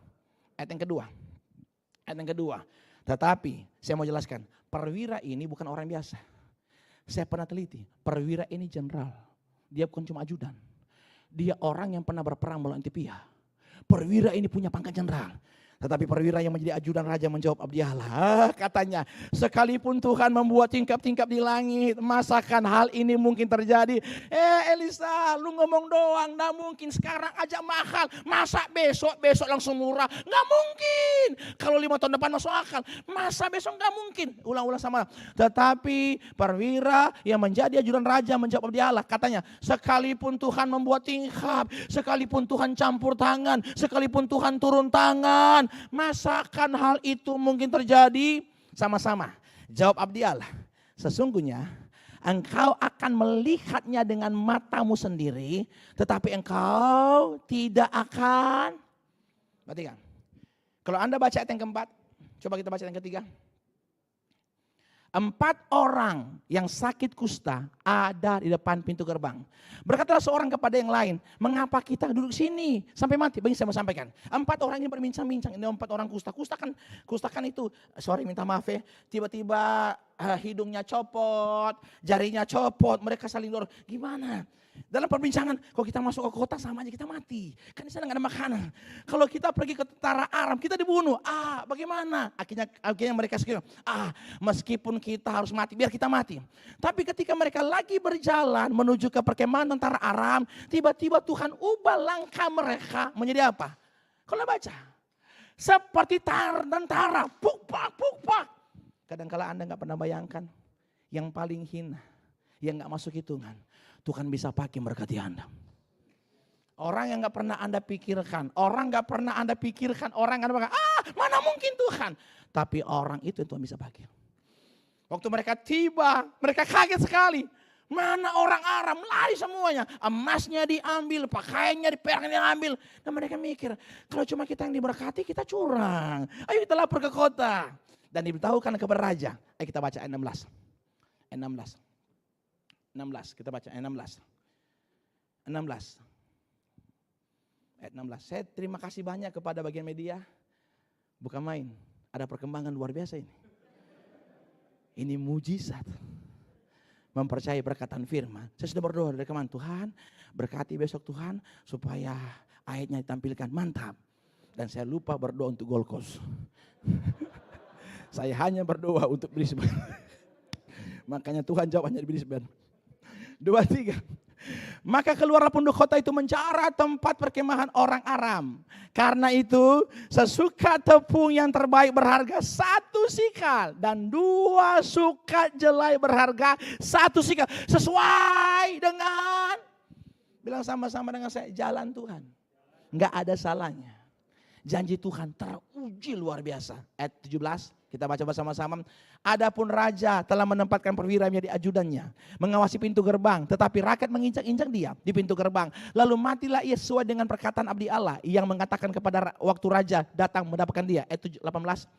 Ayat yang kedua. Tetapi saya mau jelaskan, perwira ini bukan orang biasa. Saya pernah teliti, perwira ini jenderal. Dia bukan cuma ajudan. Dia orang yang pernah berperang melawan Ethiopia. Perwira ini punya pangkat jenderal. Tetapi perwira yang menjadi ajudan raja menjawab Abdi Allah. Katanya, sekalipun Tuhan membuat tingkap-tingkap di langit, masakan hal ini mungkin terjadi? Elisa, lu ngomong doang, gak mungkin. Sekarang aja mahal, masa besok langsung murah? Gak mungkin. Kalau 5 tahun depan masuk akal, masa besok gak mungkin. Ulang-ulang sama. Tetapi perwira yang menjadi ajudan raja menjawab Abdi Allah. Katanya, sekalipun Tuhan membuat tingkap, sekalipun Tuhan campur tangan, sekalipun Tuhan turun tangan, masakan hal itu mungkin terjadi? Sama-sama jawab Abdi Allah, sesungguhnya engkau akan melihatnya dengan matamu sendiri, tetapi engkau tidak akan. Perhatikan, kalau Anda baca ayat yang keempat, coba kita baca yang ketiga. 4 orang yang sakit kusta ada di depan pintu gerbang. Berkatalah seorang kepada yang lain, mengapa kita duduk sini sampai mati? Begini saya mau sampaikan. 4 orang ini berbincang-bincang. Ini 4 orang kusta. Kusta kan itu, sorry minta maaf ya, tiba-tiba hidungnya copot, jarinya copot, mereka saling dorong. Gimana? Dalam perbincangan, kalau kita masuk ke kota sama aja kita mati. Kan di sana gak ada makanan. Kalau kita pergi ke tentara Aram, kita dibunuh. Bagaimana? Akhirnya mereka sekitar, meskipun kita harus mati, biar kita mati. Tapi ketika mereka lagi berjalan menuju ke perkemahan tentara Aram, tiba-tiba Tuhan ubah langkah mereka menjadi apa? Kalau baca, seperti tentara, puk-pak. Kadang-kala Anda gak pernah bayangkan, yang paling hina, yang gak masuk hitungan, Tuhan bisa pakai memberkati Anda. Orang yang gak pernah Anda pikirkan, orang mana mungkin Tuhan. Tapi orang itu Tuhan bisa pakai. Waktu mereka tiba, mereka kaget sekali. Mana orang Aram, lari semuanya. Emasnya diambil, pakaiannya diambil. Dan mereka mikir, kalau cuma kita yang diberkati, kita curang. Ayo kita lapor ke kota. Dan diberitahukan kepada raja. Ayo kita baca ayat 16. Ayat 16, kita baca ayat 16. Ayat 16. Saya terima kasih banyak kepada bagian media. Bukan main, ada perkembangan luar biasa ini. Ini mujizat. Mempercayai perkataan firman. Saya sudah berdoa dari kemarin, Tuhan berkati besok Tuhan supaya ayatnya ditampilkan. Mantap. Dan saya lupa berdoa untuk Gold Coast. Saya hanya berdoa untuk Brisbane. Makanya Tuhan jawab hanya di Brisbane. 2, 3. Maka keluarlah penduduk kota itu menjarah tempat perkemahan orang Aram. Karena itu sesukat tepung yang terbaik berharga 1 sikal. Dan 2 sukat jelai berharga 1 sikal. Sesuai dengan, bilang sama-sama dengan saya, jalan Tuhan. Enggak ada salahnya. Janji Tuhan teruji luar biasa. Ayat 17. Kita baca bersama-sama. Adapun raja telah menempatkan perwiranya di ajudannya, mengawasi pintu gerbang, tetapi rakyat menginjak-injak dia di pintu gerbang. Lalu matilah ia sesuai dengan perkataan abdi Allah yang mengatakan kepada waktu raja datang mendapatkan dia. Ayat 18.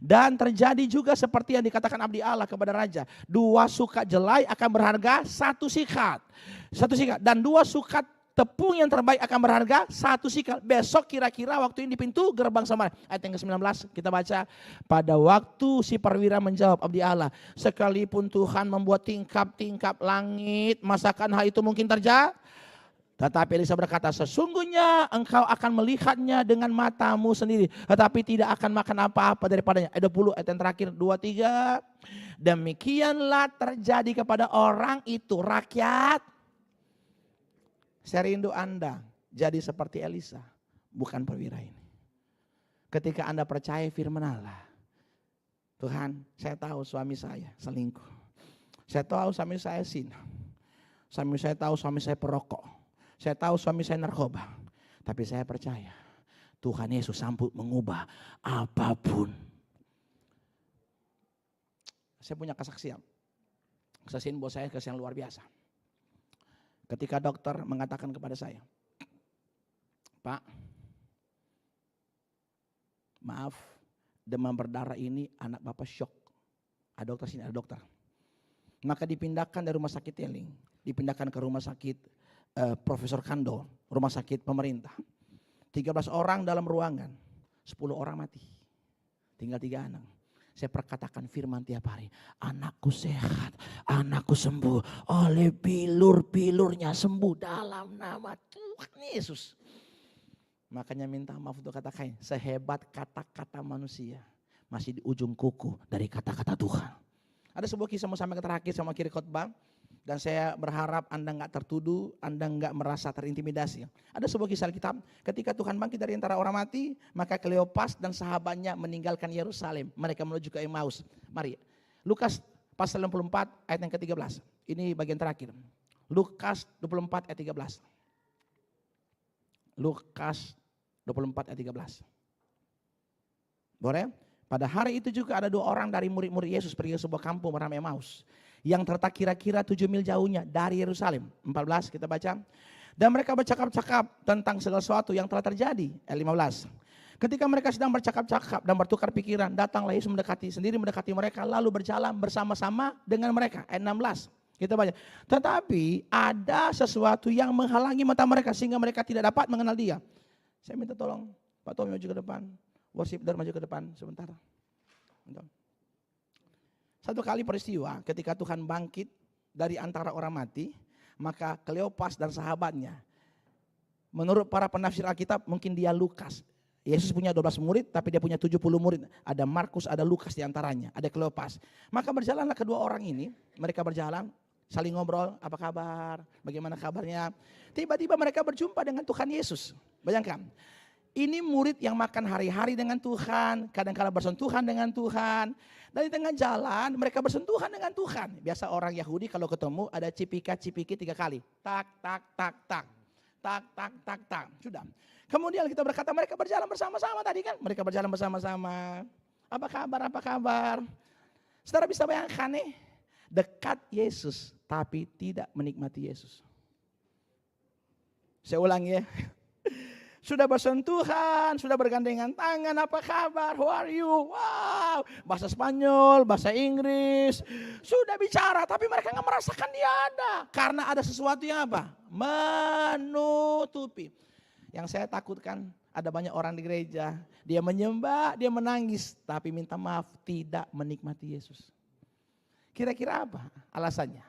Dan terjadi juga seperti yang dikatakan abdi Allah kepada raja. 2 sukat jelai akan berharga 1 sikat. 1 sikat. Dan 2 sukat tepung yang terbaik akan berharga 1 sikal. Besok kira-kira waktu ini di pintu gerbang Samaria. Ayat yang ke-19 kita baca. Pada waktu si perwira menjawab abdi Allah, sekalipun Tuhan membuat tingkap-tingkap langit, masakan hal itu mungkin terjadi? Tetapi Elisa berkata, sesungguhnya engkau akan melihatnya dengan matamu sendiri, tetapi tidak akan makan apa-apa daripadanya. Ayat 20, ayat yang terakhir 2, 3. Demikianlah terjadi kepada orang itu, rakyat. Saya rindu Anda jadi seperti Elisa, bukan perwira ini. Ketika Anda percaya firman Allah, Tuhan, saya tahu suami saya selingkuh. Saya tahu suami saya zina. Saya tahu suami saya perokok. Saya tahu suami saya narkoba. Tapi saya percaya Tuhan Yesus sanggup mengubah apapun. Saya punya kesaksian. Kesaksian buat saya kesaksian luar biasa. Ketika dokter mengatakan kepada saya, Pak, maaf, demam berdarah ini anak Bapak shock. Ada dokter sini, ada dokter. Maka dipindahkan dari rumah sakit Teling, dipindahkan ke rumah sakit Profesor Kando, rumah sakit pemerintah. 13 orang dalam ruangan, 10 orang mati. Tinggal 3 anak. Saya perkatakan firman tiap hari. Anakku sehat, anakku sembuh. Oleh pilur-pilurnya sembuh dalam nama Tuhan Yesus. Makanya minta maaf untuk katakan, sehebat kata-kata manusia, masih di ujung kuku dari kata-kata Tuhan. Ada sebuah kisah mau sampai ke terakhir sama kiri khotbah. Dan saya berharap Anda enggak tertuduh, Anda enggak merasa terintimidasi. Ada sebuah kisah Alkitab, ketika Tuhan bangkit dari antara orang mati, maka Kleopas dan sahabatnya meninggalkan Yerusalem. Mereka menuju ke Emmaus. Mari, Lukas pasal 64 ayat yang ke-13. Ini bagian terakhir. Lukas 24 ayat 13. Lukas 24 ayat 13. Boleh? Pada hari itu juga ada 2 orang dari murid-murid Yesus pergi ke sebuah kampung bernama Emmaus, yang terletak kira-kira 7 mil jauhnya dari Yerusalem. 14 kita baca. Dan mereka bercakap-cakap tentang segala sesuatu yang telah terjadi. Ayat 15. Ketika mereka sedang bercakap-cakap dan bertukar pikiran, datanglah Yesus mendekati mereka, lalu berjalan bersama-sama dengan mereka. Ayat 16. Kita baca. Tetapi ada sesuatu yang menghalangi mata mereka sehingga mereka tidak dapat mengenal dia. Saya minta tolong Pak Tommy maju ke depan. Worship dan maju ke depan sebentar. Satu kali peristiwa ketika Tuhan bangkit dari antara orang mati, maka Kleopas dan sahabatnya, menurut para penafsir Alkitab mungkin dia Lukas. Yesus punya 12 murid tapi dia punya 70 murid. Ada Markus, ada Lukas di antaranya, ada Kleopas. Maka berjalanlah kedua orang ini, mereka berjalan saling ngobrol, apa kabar, bagaimana kabarnya. Tiba-tiba mereka berjumpa dengan Tuhan Yesus. Bayangkan. Ini murid yang makan hari-hari dengan Tuhan, kadang-kadang bersentuhan dengan Tuhan. Dan di tengah jalan mereka bersentuhan dengan Tuhan. Biasa orang Yahudi kalau ketemu ada cipika-cipiki 3 kali. Tak, tak, tak, tak. Tak, tak, tak, tak. Sudah. Kemudian kita berkata mereka berjalan bersama-sama tadi kan. Mereka berjalan bersama-sama. Apa kabar, apa kabar. Saudara bisa bayangkan nih. Dekat Yesus tapi tidak menikmati Yesus. Saya ulang ya. Sudah bersentuhan, sudah bergandengan tangan, apa kabar, how are you, wow, bahasa Spanyol, bahasa Inggris, sudah bicara tapi mereka gak merasakan dia ada. Karena ada sesuatu yang apa? Menutupi. Yang saya takutkan ada banyak orang di gereja, dia menyembah, dia menangis, tapi minta maaf tidak menikmati Yesus. Kira-kira apa alasannya?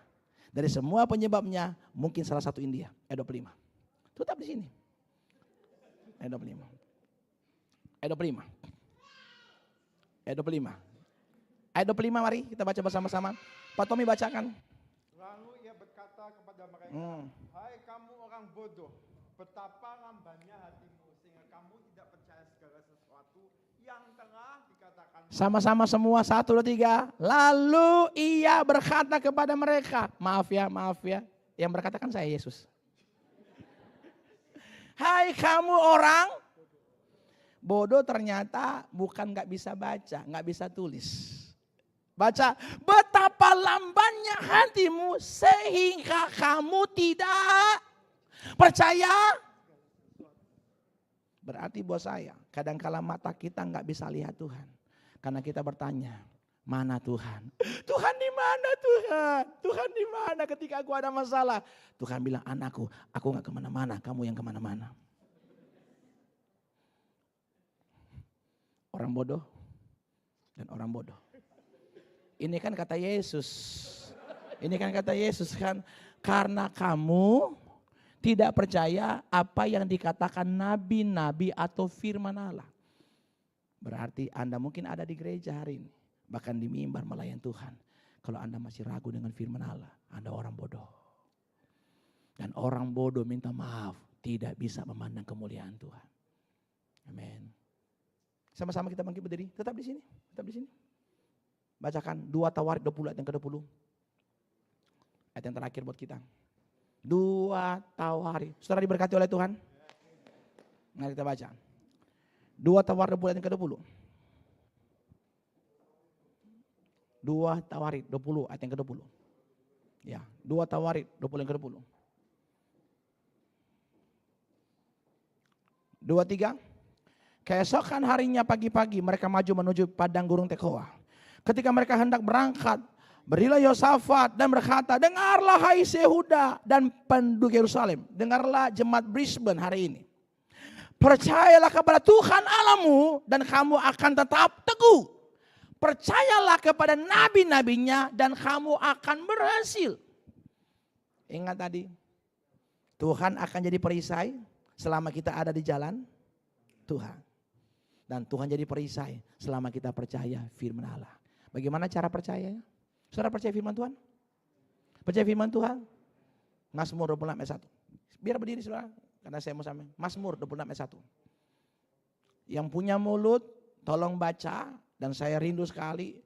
Dari semua penyebabnya mungkin salah satu India, ayat 25. Tetap di sini. Ayat 25. Ayat 25. Ayat 25. Ayat 25 mari kita baca bersama-sama. Pak Tommy bacakan. Lalu ia berkata kepada mereka, hai kamu orang bodoh, betapa lambannya hatimu, sehingga kamu tidak percaya segala sesuatu yang telah dikatakan. Sama-sama semua, 1, 2, 3. Lalu ia berkata kepada mereka, maaf ya, yang berkata kan saya Yesus. Hai kamu orang bodoh, ternyata bukan gak bisa baca, gak bisa tulis. Baca, betapa lambannya hatimu sehingga kamu tidak percaya. Berarti buat saya, kadang-kala mata kita gak bisa lihat Tuhan. Karena kita bertanya, mana Tuhan? Tuhan di mana Tuhan? Tuhan di mana ketika aku ada masalah? Tuhan bilang, anakku, aku gak kemana-mana, kamu yang kemana-mana. Orang bodoh dan orang bodoh. Ini kan kata Yesus. Ini kan kata Yesus kan. Karena kamu tidak percaya apa yang dikatakan nabi-nabi atau firman Allah. Berarti Anda mungkin ada di gereja hari ini. Bahkan di mimbar melayan Tuhan. Kalau Anda masih ragu dengan firman Allah, Anda orang bodoh. Dan orang bodoh minta maaf. Tidak bisa memandang kemuliaan Tuhan. Amin. Sama-sama kita bangkit berdiri. Tetap di sini. Tetap di sini. Bacakan 2 Tawarik 20 ayat yang ke-20. Ayat yang terakhir buat kita. 2 Tawarik. Saudara diberkati oleh Tuhan? Mari kita baca. 2 Tawarik 20 ayat yang ke-20. 2 Tawarik 20 ayat yang ke-20. Ya, 2 Tawarik 20 yang ke-20. 2, 3. Keesokan harinya pagi-pagi mereka maju menuju padang gurun Tekoa. Ketika mereka hendak berangkat, berilah Yosafat dan berkata, dengarlah hai Yehuda dan penduduk Yerusalem. Dengarlah jemaat Brisbane hari ini. Percayalah kepada Tuhan Allahmu dan kamu akan tetap teguh. Percayalah kepada nabi-nabinya dan kamu akan berhasil. Ingat tadi, Tuhan akan jadi perisai selama kita ada di jalan Tuhan. Dan Tuhan jadi perisai selama kita percaya firman Allah. Bagaimana cara percayanya? Saudara percaya firman Tuhan? Percaya firman Tuhan? Mazmur 26 ayat 1. Biar berdiri saudara, karena saya mau sampai. Mazmur 26 ayat 1. Yang punya mulut, tolong baca. Dan saya rindu sekali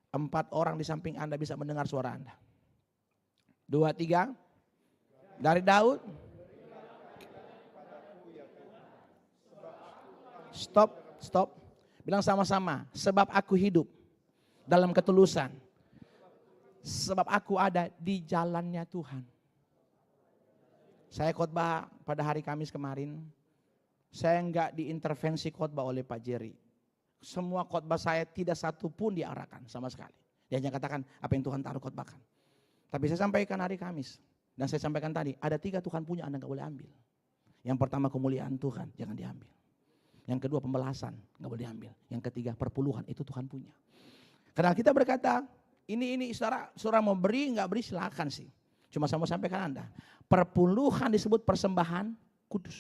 4 orang di samping Anda bisa mendengar suara Anda. 2, 3. Dari Daud. Stop. Bilang sama-sama. Sebab aku hidup dalam ketulusan. Sebab aku ada di jalannya Tuhan. Saya khotbah pada hari Kamis kemarin. Saya enggak diintervensi khotbah oleh Pak Jerry. Semua khotbah saya tidak satu pun diarahkan sama sekali. Dia hanya katakan apa yang Tuhan taruh khotbahkan. Tapi saya sampaikan hari Kamis. Dan saya sampaikan tadi, ada 3 Tuhan punya Anda enggak boleh ambil. Yang pertama kemuliaan Tuhan, jangan diambil. Yang kedua pembelasan, enggak boleh diambil. Yang ketiga perpuluhan, itu Tuhan punya. Karena kita berkata, ini saudara mau beri, enggak beri silakan sih. Cuma saya mau sampaikan Anda, perpuluhan disebut persembahan kudus.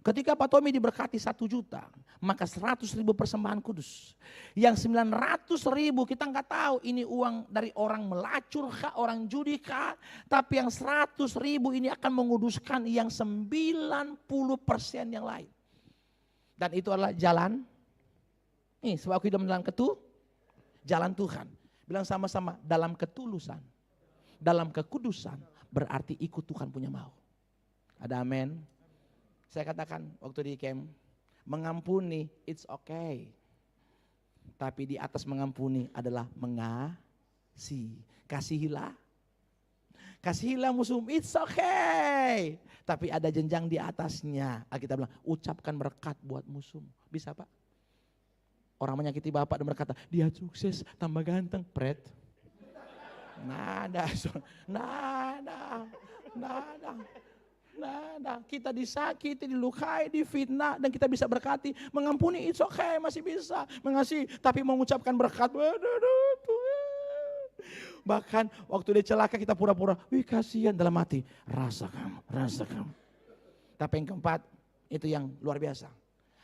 Ketika Pak Tommy diberkati 1 juta, maka 100.000 persembahan kudus. Yang 900.000 kita enggak tahu ini uang dari orang melacur kah, orang judi kah. Tapi yang 100.000 ini akan menguduskan yang 90% yang lain. Dan itu adalah jalan. Nih, sebab aku hidup dalam jalan Tuhan. Bilang sama-sama, dalam ketulusan, dalam kekudusan, berarti ikut Tuhan punya mau. Ada amin. Saya katakan waktu di camp, mengampuni it's okay. Tapi di atas mengampuni adalah mengasihi. Kasihilah musuh, it's okay. Tapi ada jenjang di atasnya. Kita bilang, ucapkan berkat buat musuh. Bisa Pak? Orang menyakiti bapak dan berkata, dia sukses, tambah ganteng, pret. Nada. Kita disakiti, dilukai, difitnah, dan kita bisa berkati. Mengampuni, it's okay, masih bisa. Mengasihi, tapi mengucapkan berkat. Bahkan waktu dia celaka kita pura-pura, wih kasihan dalam hati. Rasa kamu. Tapi yang keempat, itu yang luar biasa.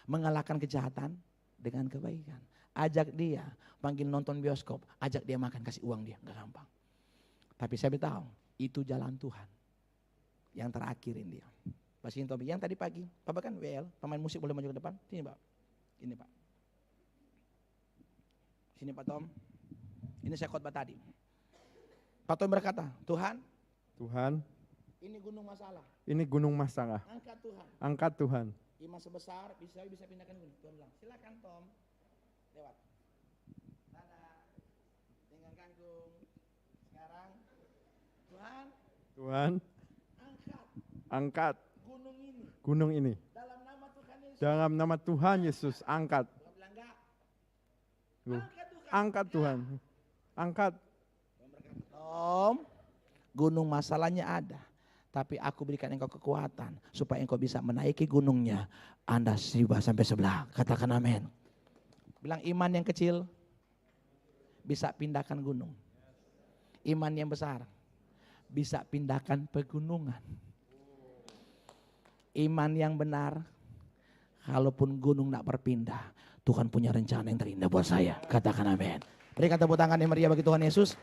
mengalahkan kejahatan dengan kebaikan. Ajak dia, panggil nonton bioskop, ajak dia makan, kasih uang dia, gak gampang. Tapi saya beritahu, itu jalan Tuhan. Yang terakhirin dia. Pak Sintobi, yang tadi pagi, Bapak kan WL, pemain musik boleh maju ke depan? Sini Pak, ini Pak. Sini Pak Tom, ini saya khotbah tadi. Pak Tom berkata, Tuhan, ini gunung masalah. Ini gunung masalah. Angkat Tuhan. Angkat Tuhan. Iman sebesar, bisa pindahkan gunung. Tuhan bilang, silakan Tom, lewat. Dadah, dengan kangkung. Sekarang, Tuhan, angkat gunung ini. dalam nama Tuhan Yesus. Dalam nama Tuhan Yesus, angkat. Tuhan bilang enggak. Angkat Tuhan. Angkat. Tom, gunung masalahnya ada. Tapi aku berikan engkau kekuatan supaya engkau bisa menaiki gunungnya. Anda sampai sebelah. Katakan amin. Bilang iman yang kecil bisa pindahkan gunung. Iman yang besar bisa pindahkan pegunungan. Iman yang benar, kalaupun gunung tak berpindah, Tuhan punya rencana yang terindah buat saya. Katakan amin. Berikan tepuk tangan yang meriah bagi Tuhan Yesus.